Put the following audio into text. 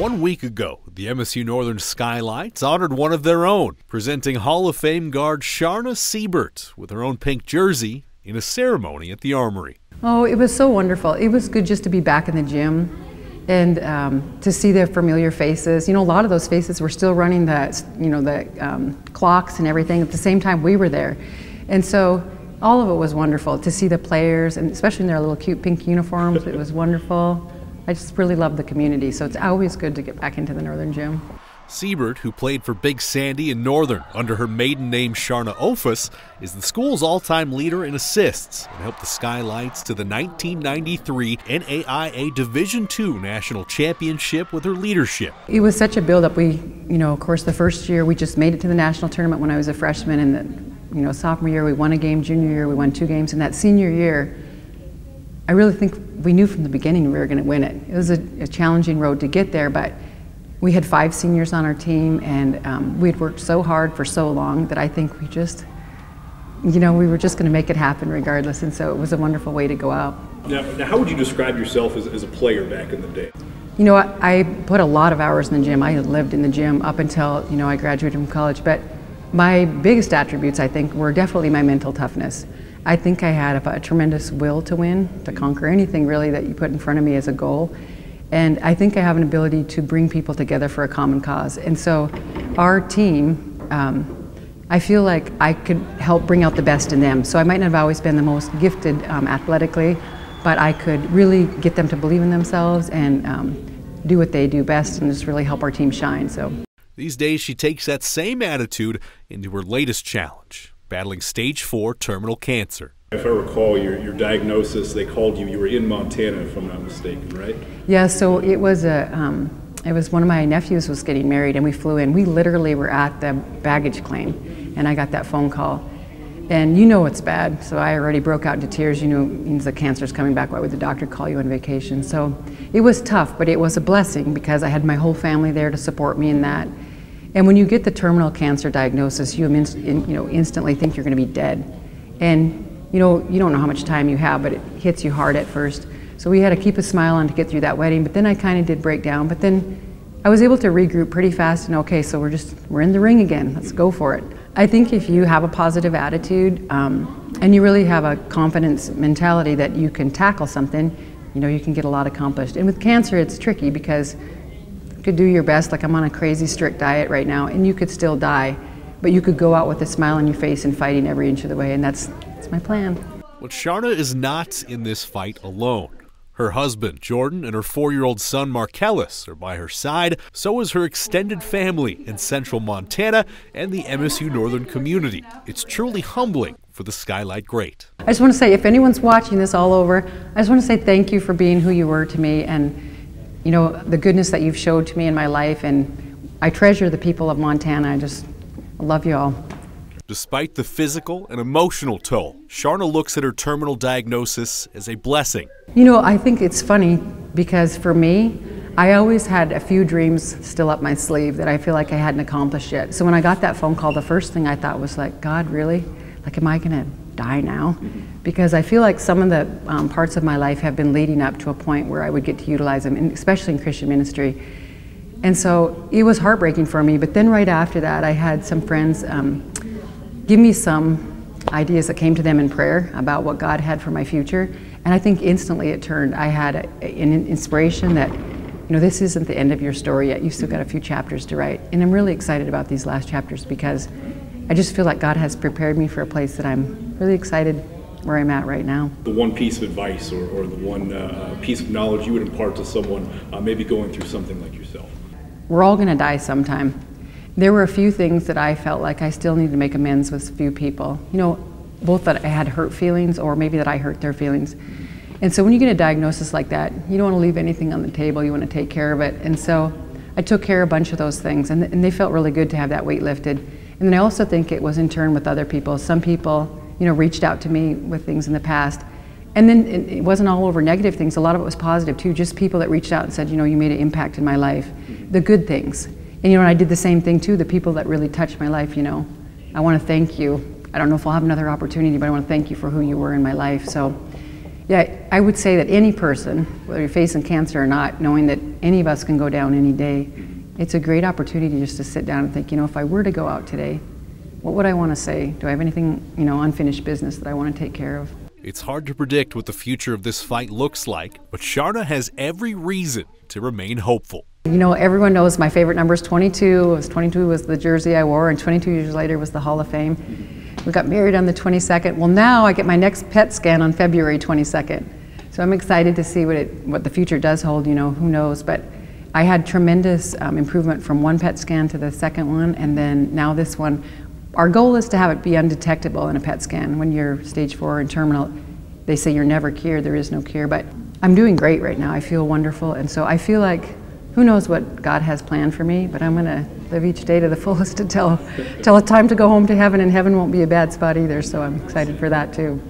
1 week ago, the MSU Northern Skylights honored one of their own, presenting Hall of Fame guard Charna Seibert with her own pink jersey in a ceremony at the Armory. Oh, it was so wonderful. It was good just to be back in the gym and to see their familiar faces. You know, a lot of those faces were still running the clocks and everything at the same time we were there. And so all of it was wonderful to see the players, and especially in their little cute pink uniforms. It was wonderful. I just really love the community, so it's always good to get back into the Northern gym. Seibert, who played for Big Sandy and Northern under her maiden name Charna Ofus, is the school's all-time leader in assists and helped the Skylights to the 1993 NAIA Division II National Championship with her leadership. It was such a build-up. Of course, the first year we just made it to the national tournament when I was a freshman, and sophomore year we won a game, junior year we won 2 games, and that senior year, I really think we knew from the beginning we were going to win it. It was a challenging road to get there, but we had 5 seniors on our team, and we'd worked so hard for so long that I think we just, we were just going to make it happen regardless, and so it was a wonderful way to go out. Now how would you describe yourself as a player back in the day? You know, I put a lot of hours in the gym. I lived in the gym up until, I graduated from college, but my biggest attributes, I think, were definitely my mental toughness. I think I had a tremendous will to win, to conquer anything really that you put in front of me as a goal. And I think I have an ability to bring people together for a common cause. And so our team, I feel like I could help bring out the best in them. So I might not have always been the most gifted athletically, but I could really get them to believe in themselves and do what they do best and just really help our team shine. So these days she takes that same attitude into her latest challenge, battling stage 4 terminal cancer. If I recall your diagnosis, they called you were in Montana, if I'm not mistaken, right? Yeah, so it was one of my nephews was getting married, and we flew in. We literally were at the baggage claim, and I got that phone call. And it's bad, so I already broke out into tears. It means the cancer's coming back. Why would the doctor call you on vacation? So it was tough, but it was a blessing because I had my whole family there to support me in that. And when you get the terminal cancer diagnosis, you instantly think you're going to be dead. And you don't know how much time you have, but it hits you hard at first. So we had to keep a smile on to get through that wedding, but then I kind of did break down. But then I was able to regroup pretty fast and okay, so we're in the ring again, let's go for it. I think if you have a positive attitude and you really have a confidence mentality that you can tackle something, you can get a lot accomplished. And with cancer, it's tricky because you could do your best, like I'm on a crazy strict diet right now, and you could still die, but you could go out with a smile on your face and fighting every inch of the way, and that's my plan. But Charna is not in this fight alone. Her husband, Jordan, and her 4-year-old son, Marcellus, are by her side. So is her extended family in central Montana and the MSU Northern community. It's truly humbling for the Skylight great. I just want to say, if anyone's watching this all over, I just want to say thank you for being who you were to me and, the goodness that you've showed to me in my life. And I treasure the people of Montana. I love you all. Despite the physical and emotional toll, Charna looks at her terminal diagnosis as a blessing. I think it's funny because for me, I always had a few dreams still up my sleeve that I feel like I hadn't accomplished yet. So when I got that phone call, the first thing I thought was like, God, really? Like, am I gonna die now? Because I feel like some of the parts of my life have been leading up to a point where I would get to utilize them, and especially in Christian ministry. And so it was heartbreaking for me, but then right after that, I had some friends give me some ideas that came to them in prayer about what God had for my future, and I think instantly it turned. I had an inspiration that, this isn't the end of your story yet. You've still got a few chapters to write, and I'm really excited about these last chapters because I just feel like God has prepared me for a place that I'm really excited where I'm at right now. The one piece of advice or the one piece of knowledge you would impart to someone maybe going through something like yourself? We're all going to die sometime. There were a few things that I felt like I still need to make amends with a few people. Both that I had hurt feelings or maybe that I hurt their feelings. And so when you get a diagnosis like that, you don't want to leave anything on the table, you want to take care of it. And so I took care of a bunch of those things, and they felt really good to have that weight lifted. And then I also think it was in turn with other people. Some people, reached out to me with things in the past. And then it wasn't all over negative things, a lot of it was positive too, just people that reached out and said, you made an impact in my life, the good things. And I did the same thing too, the people that really touched my life, I want to thank you. I don't know if I'll have another opportunity, but I want to thank you for who you were in my life. So Yeah, I would say that any person, whether you're facing cancer or not, knowing that any of us can go down any day, it's a great opportunity just to sit down and think, you know, if I were to go out today, what would I want to say? Do I have anything, you know, unfinished business that I want to take care of? It's hard to predict what the future of this fight looks like, but Charna has every reason to remain hopeful. You know, everyone knows my favorite number is 22. 22 was the jersey I wore, and 22 years later was the Hall of Fame. We got married on the 22nd. Well, now I get my next PET scan on February 22nd. So I'm excited to see what the future does hold, you know, who knows. But I had tremendous improvement from one PET scan to the second one, and then now this one. Our goal is to have it be undetectable in a PET scan. When you're stage 4 and terminal, they say you're never cured, there is no cure. But I'm doing great right now. I feel wonderful, and so I feel like who knows what God has planned for me, but I'm going to live each day to the fullest until it's time to go home to heaven, and heaven won't be a bad spot either, so I'm excited for that too.